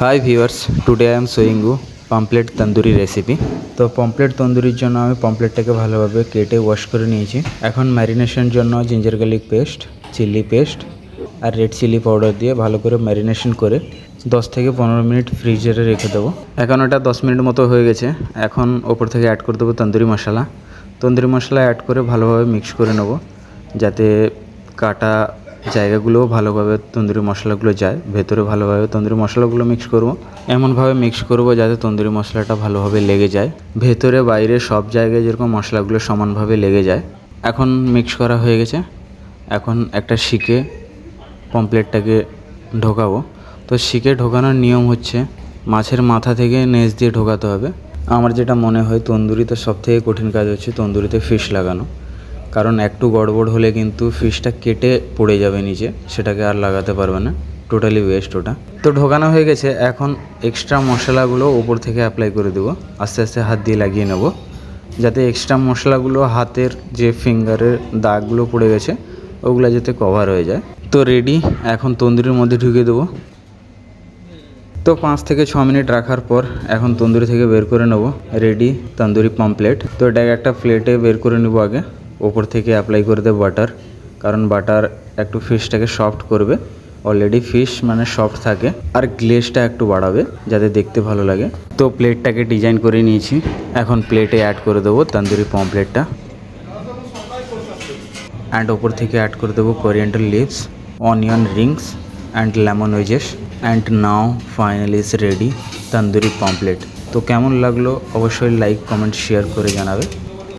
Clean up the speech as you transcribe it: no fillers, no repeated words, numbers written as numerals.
High viewers, today I am showing you pomfret tandoori recipe. তো pomfret তন্দুরির জন্য আমি পমফ্লেটটাকে ভালোভাবে কেটে ওয়াশ করে নিয়েছি। এখন ম্যারিনেশনের জন্য ginger garlic paste, chilli paste আর রেড চিলি পাউডার দিয়ে ভালো করে ম্যারিনেশন করে 10 থেকে 15 মিনিট ফ্রিজারে রেখে দেবো। এখন ওটা 10 মিনিট মতো হয়ে গেছে। এখন ওপর থেকে অ্যাড করে দেবো তন্দুরি মশলা। তন্দুরি মশলা অ্যাড করে ভালোভাবে মিক্স করে নেব, যাতে কাটা জায়গাগুলোও ভালোভাবে তন্দুরি মশলাগুলো যায় ভেতরে। ভালোভাবে তন্দুরি মশলাগুলো মিক্স করব, এমনভাবে মিক্স করব যাতে তন্দুরি মশলাটা ভালোভাবে লেগে যায় ভেতরে বাইরে সব জায়গায়, যেরকম মশলাগুলো সমানভাবে লেগে যায়। এখন মিক্স করা হয়ে গেছে। এখন একটা শিকে পমফ্লেটটাকে ঢোকাবো। তো শিকে ঢোকানোর নিয়ম হচ্ছে মাছের মাথা থেকে নেজ দিয়ে ঢোকাতে হবে। আমার যেটা মনে হয় তন্দুরিতে সবথেকে কঠিন কাজ হচ্ছে তন্দুরিতে ফিশ লাগানো, কারণ একটু গড়বড় হলে কিন্তু ফিশটা কেটে পড়ে যাবে নিচে, সেটাকে আর লাগাতে পারবে না, টোটালি ওয়েস্ট ওটা। তো ঢোকানো হয়ে গেছে। এখন এক্সট্রা মশলাগুলো উপর থেকে অ্যাপ্লাই করে দেবো, আস্তে আস্তে হাত দিয়ে লাগিয়ে নেব, যাতে এক্সট্রা মশলাগুলো হাতের যে ফিঙ্গারের দাগগুলো পড়ে গেছে ওগুলো যাতে কভার হয়ে যায়। তো রেডি। এখন তন্দুরির মধ্যে ঢুকিয়ে দেবো। তো 5 থেকে 6 মিনিট রাখার পর এখন তন্দুরি থেকে বের করে নেব রেডি তন্দুরি পমফ্লেট। তো এটাকে একটা প্লেটে বের করে নেব আগে। ওপর থেকে অ্যাপ্লাই করে দেব বাটার, কারণ বাটার একটু ফিশটাকে সফট করবে। অলরেডি ফিশ মানে সফট থাকে, আর গ্লেজটা একটু বাড়াবে যাতে দেখতে ভালো লাগে। তো প্লেটটাকে ডিজাইন করে নিয়েছি। এখন প্লেটে অ্যাড করে দেবো তন্দুরি পমফ্লেটটা, অ্যান্ড ওপর থেকে অ্যাড করে দেবো coriander leaves, onion rings and lemon wedges. And now finally is ready tandoori pomfret. তো কেমন লাগলো অবশ্যই লাইক, কমেন্ট, শেয়ার করে জানাবে।